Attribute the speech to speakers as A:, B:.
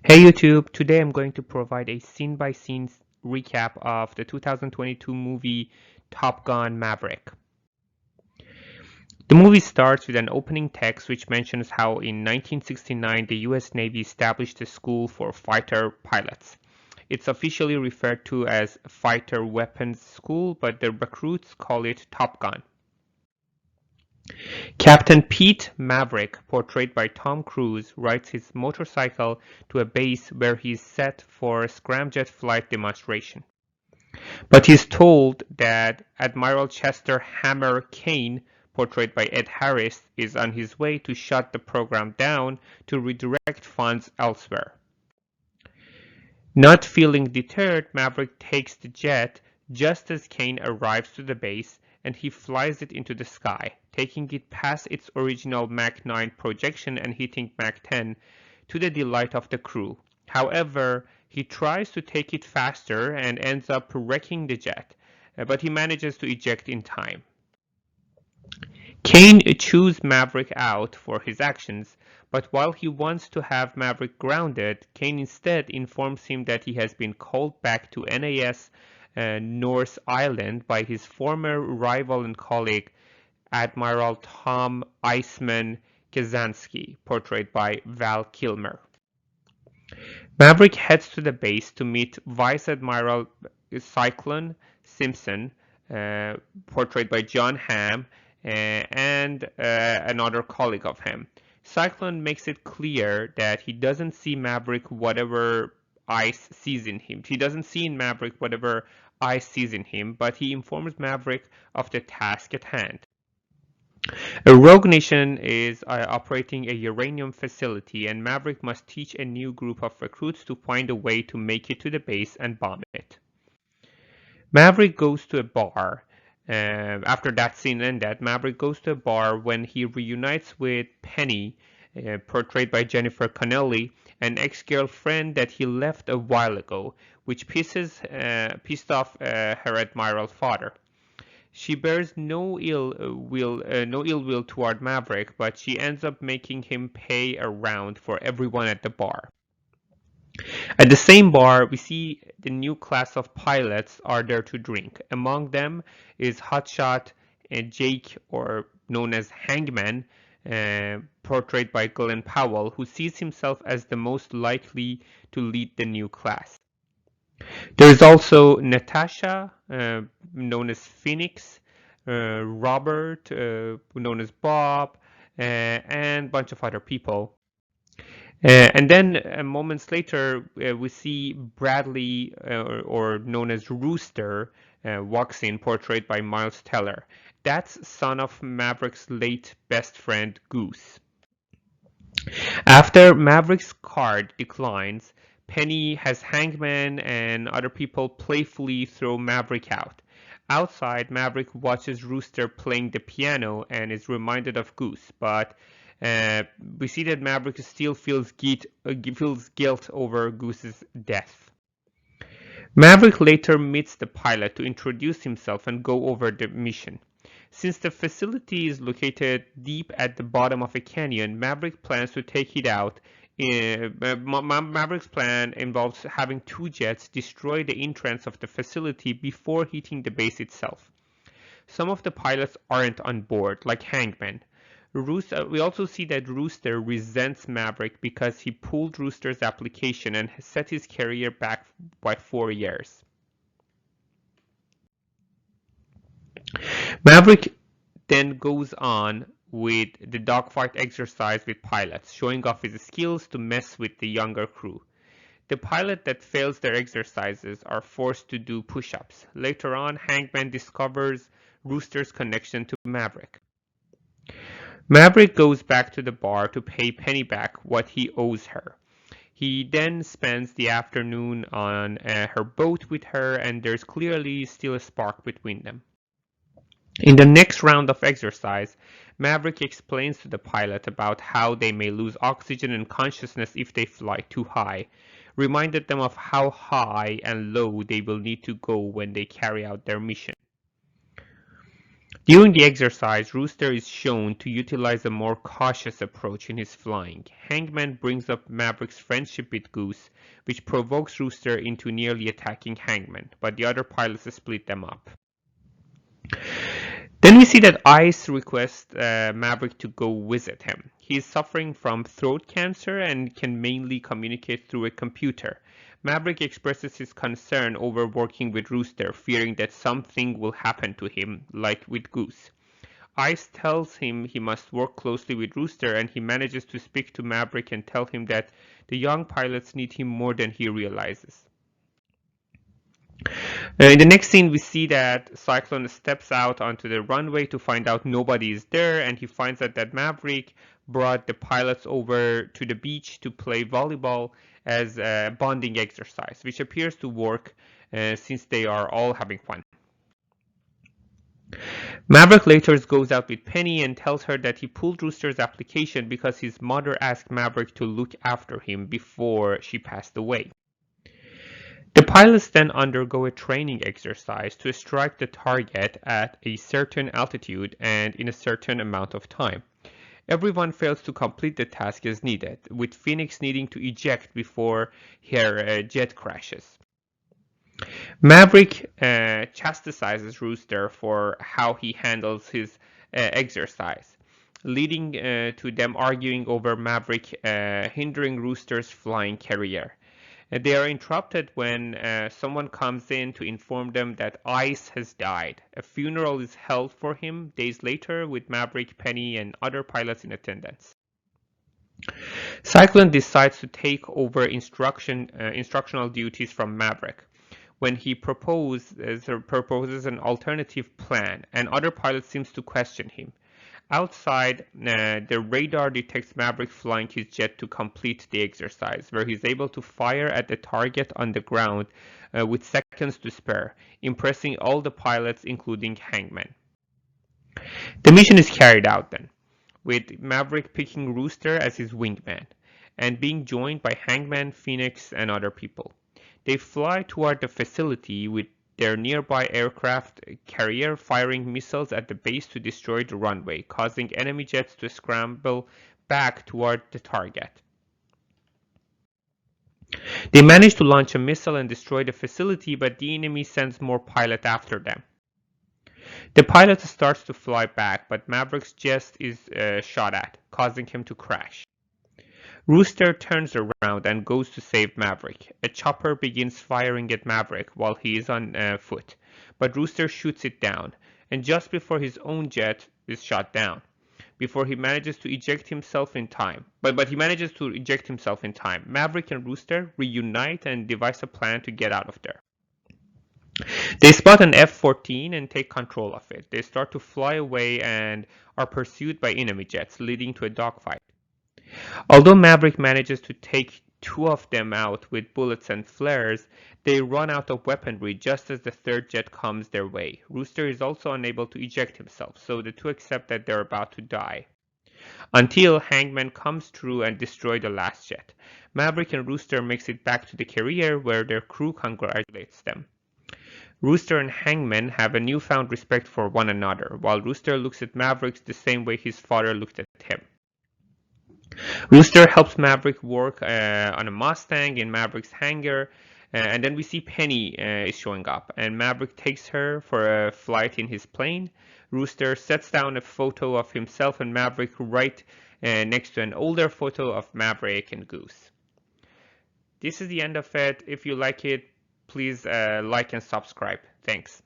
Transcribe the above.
A: Hey YouTube, today I'm going to provide a scene-by-scene recap of the 2022 movie Top Gun: Maverick. The movie starts with an opening text which mentions how in 1969 the US Navy established a school for fighter pilots. It's officially referred to as Fighter Weapons School, but the recruits call it Top Gun. Captain Pete Maverick, portrayed by Tom Cruise, rides his motorcycle to a base where he's set for a scramjet flight demonstration. But he's told that Admiral Chester "Hammer" Kane, portrayed by Ed Harris, is on his way to shut the program down to redirect funds elsewhere. Not feeling deterred, Maverick takes the jet just as Kane arrives to the base, and he flies it into the sky, taking it past its original Mach 9 projection and hitting Mach 10 to the delight of the crew. However, he tries to take it faster and ends up wrecking the jet, but he manages to eject in time. Kane chews Maverick out for his actions, but while he wants to have Maverick grounded, Kane instead informs him that he has been called back to NAS Norse Island by his former rival and colleague, Admiral Tom Iceman Kazansky, portrayed by Val Kilmer. Maverick heads to the base to meet Vice Admiral Cyclone Simpson, portrayed by John Hamm, and another colleague of him. Cyclone makes it clear that he doesn't see Maverick whatever Ice sees in him. He doesn't see in Maverick whatever Ice sees in him, but he informs Maverick of the task at hand. A rogue nation is operating a uranium facility, and Maverick must teach a new group of recruits to find a way to make it to the base and bomb it. Maverick goes to a bar. After that scene ended, Maverick goes to a bar when he reunites with Penny, portrayed by Jennifer Connelly, an ex-girlfriend that he left a while ago, which pissed off her admiral father. She bears no ill will toward Maverick, but she ends up making him pay a round for everyone at the bar. At the same bar, we see the new class of pilots are there to drink. Among them is hotshot Jake, or known as Hangman, portrayed by Glenn Powell, who sees himself as the most likely to lead the new class. There is also Natasha, known as Phoenix, Robert, known as Bob, and a bunch of other people. And then moments later, we see Bradley, or known as Rooster, walks in, portrayed by Miles Teller. That's son of Maverick's late best friend, Goose. After Maverick's card declines, Penny has Hangman and other people playfully throw Maverick out. Outside, Maverick watches Rooster playing the piano and is reminded of Goose, but we see that Maverick still feels guilt over Goose's death. Maverick later meets the pilot to introduce himself and go over the mission. Since the facility is located deep at the bottom of a canyon, Maverick plans to take it out. Maverick's plan involves having two jets destroy the entrance of the facility before hitting the base itself. Some of the pilots aren't on board, like Hangman. We also see that Rooster resents Maverick because he pulled Rooster's application and set his career back by 4 years. Maverick then goes on with the dogfight exercise with pilots, showing off his skills to mess with the younger crew. The pilot that fails their exercises are forced to do push-ups. Later on, Hangman discovers Rooster's connection to Maverick. Maverick goes back to the bar to pay Penny back what he owes her. He then spends the afternoon on her boat with her, and there's clearly still a spark between them. In the next round of exercise, Maverick explains to the pilot about how they may lose oxygen and consciousness if they fly too high, reminded them of how high and low they will need to go when they carry out their mission. During the exercise, Rooster is shown to utilize a more cautious approach in his flying. Hangman brings up Maverick's friendship with Goose, which provokes Rooster into nearly attacking Hangman, but the other pilots split them up. Then we see that Ice requests Maverick to go visit him. He is suffering from throat cancer and can mainly communicate through a computer. Maverick expresses his concern over working with Rooster, fearing that something will happen to him, like with Goose. Ice tells him he must work closely with Rooster, and he manages to speak to Maverick and tell him that the young pilots need him more than he realizes. In the next scene, we see that Cyclone steps out onto the runway to find out nobody is there, and he finds out that Maverick brought the pilots over to the beach to play volleyball as a bonding exercise, which appears to work since they are all having fun. Maverick later goes out with Penny and tells her that he pulled Rooster's application because his mother asked Maverick to look after him before she passed away. The pilots then undergo a training exercise to strike the target at a certain altitude and in a certain amount of time. Everyone fails to complete the task as needed, with Phoenix needing to eject before her jet crashes. Maverick chastises Rooster for how he handles his exercise, leading to them arguing over Maverick hindering Rooster's flying career. They are interrupted when someone comes in to inform them that Ice has died. A funeral is held for him days later with Maverick, Penny, and other pilots in attendance. Cyclone decides to take over instructional duties from Maverick when he proposes an alternative plan, and other pilots seems to question him. Outside, the radar detects Maverick flying his jet to complete the exercise, where he's able to fire at the target on the ground with seconds to spare, impressing all the pilots, including Hangman. The mission is carried out then, with Maverick picking Rooster as his wingman, and being joined by Hangman, Phoenix, and other people. They fly toward the facility with their nearby aircraft carrier firing missiles at the base to destroy the runway, causing enemy jets to scramble back toward the target. They manage to launch a missile and destroy the facility, but the enemy sends more pilots after them. The pilot starts to fly back, but Maverick's jet is shot at, causing him to crash. Rooster turns around and goes to save Maverick. A chopper begins firing at Maverick while he is on foot, but Rooster shoots it down, and just before his own jet is shot down, before he manages to eject himself in time. But he manages to eject himself in time. Maverick and Rooster reunite and devise a plan to get out of there. They spot an F-14 and take control of it. They start to fly away and are pursued by enemy jets, leading to a dogfight. Although Maverick manages to take two of them out with bullets and flares, they run out of weaponry just as the third jet comes their way. Rooster is also unable to eject himself, so the two accept that they're about to die. Until Hangman comes through and destroys the last jet. Maverick and Rooster makes it back to the carrier where their crew congratulates them. Rooster and Hangman have a newfound respect for one another, while Rooster looks at Maverick the same way his father looked at him. Rooster helps Maverick work on a Mustang in Maverick's hangar, and then we see Penny is showing up, and Maverick takes her for a flight in his plane. Rooster sets down a photo of himself and Maverick right next to an older photo of Maverick and Goose. This is the end of it. If you like it, please like and subscribe. Thanks.